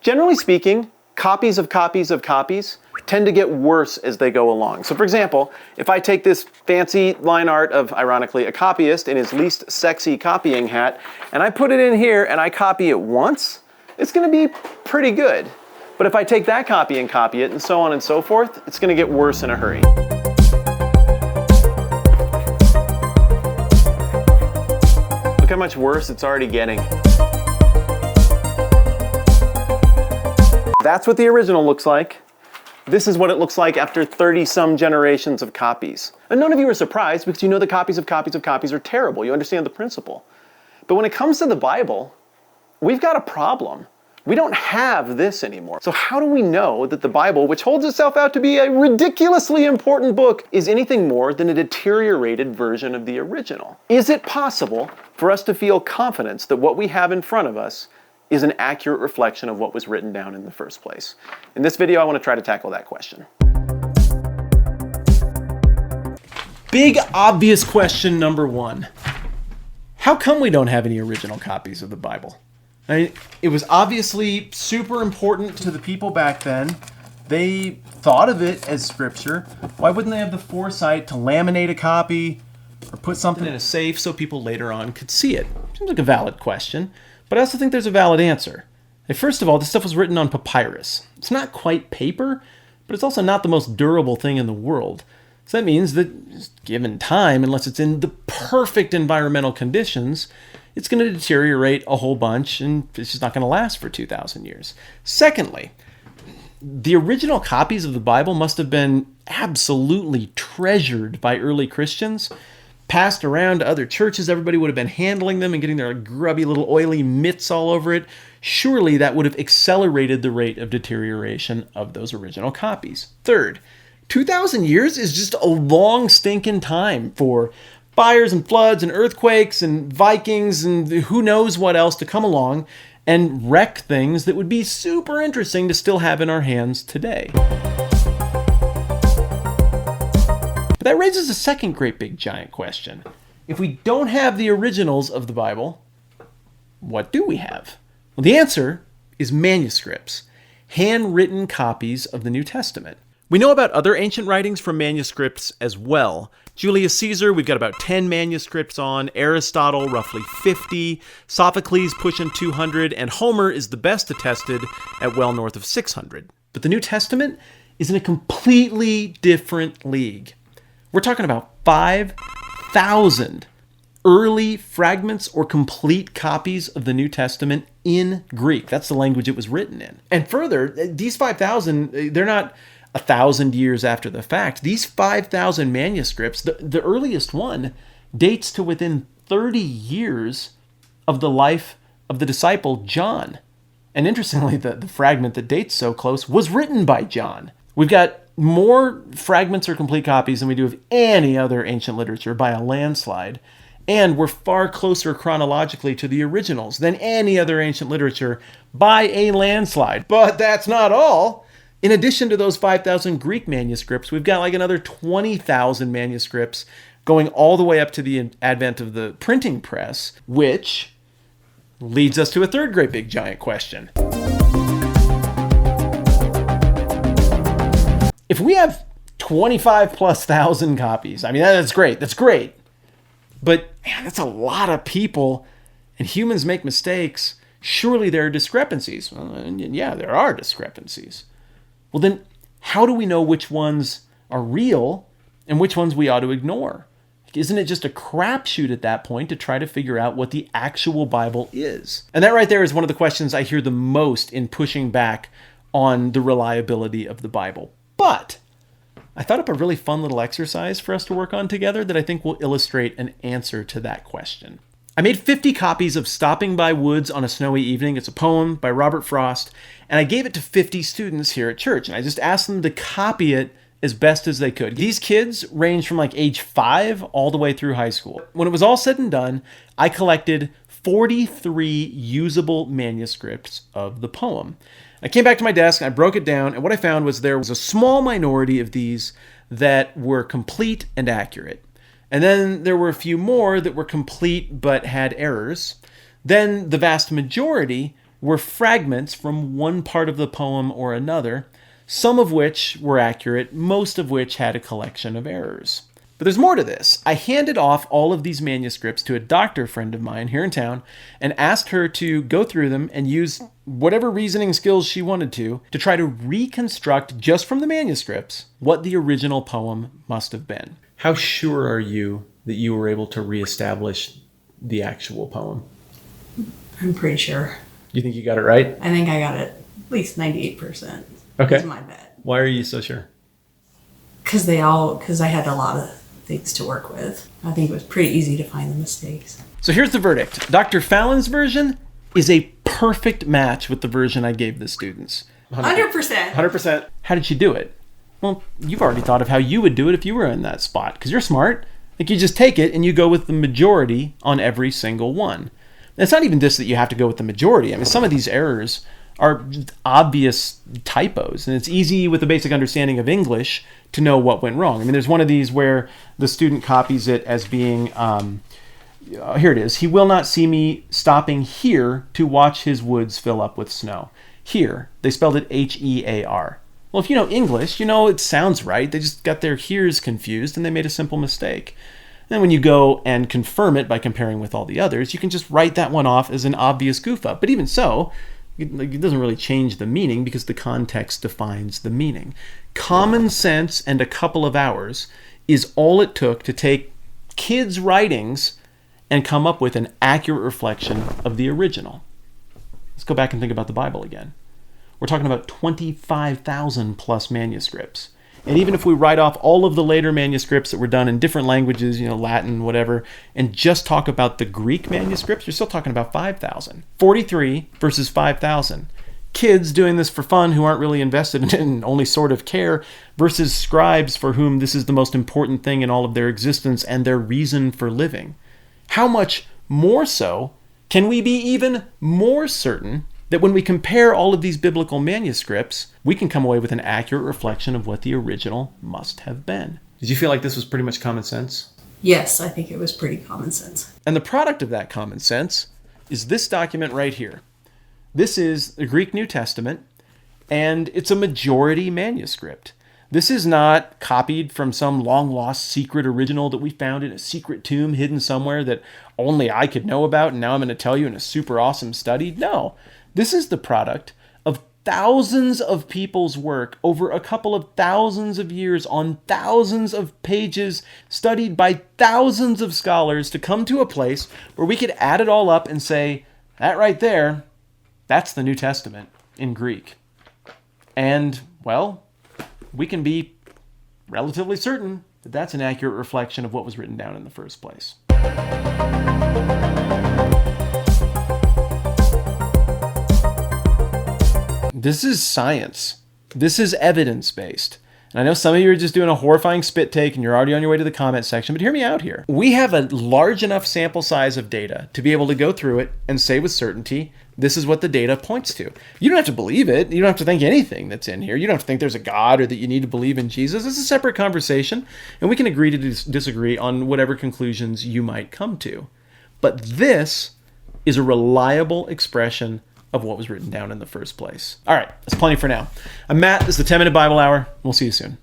Generally speaking, copies of copies of copies tend to get worse as they go along. So for example, if I take this fancy line art of, ironically, a copyist in his least sexy copying hat, and I put it in here and I copy it once, it's going to be pretty good. But if I take that copy and copy it and so on and so forth, it's going to get worse in a hurry. Look how much worse it's already getting. That's what the original looks like. This is what it looks like after 30-some generations of copies. And none of you are surprised because you know the copies of copies of copies are terrible. You understand the principle. But when it comes to the Bible, we've got a problem. We don't have this anymore. So how do we know that the Bible, which holds itself out to be a ridiculously important book, is anything more than a deteriorated version of the original? Is it possible for us to feel confidence that what we have in front of us is an accurate reflection of what was written down in the first place? In this video, I want to try to tackle that question. Big obvious question number one. How come we don't have any original copies of the Bible? I mean, it was obviously super important to the people back then. They thought of it as scripture. Why wouldn't they have the foresight to laminate a copy or put something in a safe so people later on could see it? Seems like a valid question. But I also think there's a valid answer. First of all, this stuff was written on papyrus. It's not quite paper, but it's also not the most durable thing in the world. So that means that, given time, unless it's in the perfect environmental conditions, it's going to deteriorate a whole bunch, and it's just not going to last for 2,000 years. Secondly, the original copies of the Bible must have been absolutely treasured by early Christians, passed around to other churches. Everybody would have been handling them and getting their grubby little oily mitts all over it. Surely that would have accelerated the rate of deterioration of those original copies. Third, 2,000 years is just a long stinking time for fires and floods and earthquakes and Vikings and who knows what else to come along and wreck things that would be super interesting to still have in our hands today. That raises a second great big giant question. If we don't have the originals of the Bible, what do we have? Well, the answer is manuscripts, handwritten copies of the New Testament. We know about other ancient writings from manuscripts as well. Julius Caesar, we've got about 10 manuscripts on, Aristotle, roughly 50, Sophocles pushing 200, and Homer is the best attested at well north of 600. But the New Testament is in a completely different league. We're talking about 5,000 early fragments or complete copies of the New Testament in Greek. That's the language it was written in. And further, these 5,000, they're not 1,000 years after the fact. These 5,000 manuscripts, the earliest one dates to within 30 years of the life of the disciple John. And interestingly, the fragment that dates so close was written by John. We've got more fragments or complete copies than we do of any other ancient literature by a landslide. And we're far closer chronologically to the originals than any other ancient literature by a landslide. But that's not all. In addition to those 5,000 Greek manuscripts, we've got like another 20,000 manuscripts going all the way up to the advent of the printing press, which leads us to a third great big giant question. If we have 25,000+ copies, I mean, that's great. That's great. But man, that's a lot of people, and humans make mistakes. Surely there are discrepancies. And yeah, there are discrepancies. Well, then how do we know which ones are real and which ones we ought to ignore? Isn't it just a crapshoot at that point to try to figure out what the actual Bible is? And that right there is one of the questions I hear the most in pushing back on the reliability of the Bible. But I thought up a really fun little exercise for us to work on together that I think will illustrate an answer to that question. I made 50 copies of Stopping by Woods on a Snowy Evening. It's a poem by Robert Frost, and I gave it to 50 students here at church, and I just asked them to copy it as best as they could. These kids range from like age 5 all the way through high school. When it was all said and done, I collected 43 usable manuscripts of the poem. I came back to my desk, I broke it down, and what I found was there was a small minority of these that were complete and accurate. And then there were a few more that were complete but had errors. Then the vast majority were fragments from one part of the poem or another, some of which were accurate, most of which had a collection of errors. But there's more to this. I handed off all of these manuscripts to a doctor friend of mine here in town and asked her to go through them and use whatever reasoning skills she wanted to try to reconstruct, just from the manuscripts, what the original poem must have been. How sure are you that you were able to reestablish the actual poem? I'm pretty sure. You think you got it right? I think I got it at least 98%. Okay. Is my bet. Why are you so sure? Because I had a lot of things to work with. I think it was pretty easy to find the mistakes. So here's the verdict. Dr. Fallon's version is a perfect match with the version I gave the students. 100%. 100%. How did she do it? Well, you've already thought of how you would do it if you were in that spot, because you're smart. Like, you just take it and you go with the majority on every single one. And it's not even just that you have to go with the majority. I mean, some of these errors are just obvious typos, and it's easy with a basic understanding of English to know what went wrong. I mean, there's one of these where the student copies it as being, here it is, he will not see me stopping here to watch his woods fill up with snow. Here, they spelled it H-E-A-R. Well, if you know English, you know it sounds right. They just got their hears confused and they made a simple mistake. Then when you go and confirm it by comparing with all the others, you can just write that one off as an obvious goof up. But even so, it doesn't really change the meaning because the context defines the meaning. Common sense and a couple of hours is all it took to take kids' writings and come up with an accurate reflection of the original. Let's go back and think about the Bible again. We're talking about 25,000 plus manuscripts. And even if we write off all of the later manuscripts that were done in different languages, Latin, whatever, and just talk about the Greek manuscripts, you're still talking about 5,000. 43 versus 5,000. Kids doing this for fun who aren't really invested in it and only sort of care, versus scribes for whom this is the most important thing in all of their existence and their reason for living. How much more so can we be even more certain that when we compare all of these biblical manuscripts, we can come away with an accurate reflection of what the original must have been? Did you feel like this was pretty much common sense? Yes, I think it was pretty common sense. And the product of that common sense is this document right here. This is the Greek New Testament, and it's a majority manuscript. This is not copied from some long-lost secret original that we found in a secret tomb hidden somewhere that only I could know about, and now I'm going to tell you in a super awesome study. No. This is the product of thousands of people's work over a couple of thousands of years on thousands of pages, studied by thousands of scholars to come to a place where we could add it all up and say, that right there, that's the New Testament in Greek. And, well, we can be relatively certain that that's an accurate reflection of what was written down in the first place. This is science. This is evidence-based. And I know some of you are just doing a horrifying spit take and you're already on your way to the comment section, but hear me out here. We have a large enough sample size of data to be able to go through it and say with certainty, this is what the data points to. You don't have to believe it. You don't have to think anything that's in here. You don't have to think there's a God or that you need to believe in Jesus. It's a separate conversation, and we can agree to disagree on whatever conclusions you might come to. But this is a reliable expression of what was written down in the first place. All right, that's plenty for now. I'm Matt. This is the 10-Minute Bible Hour. We'll see you soon.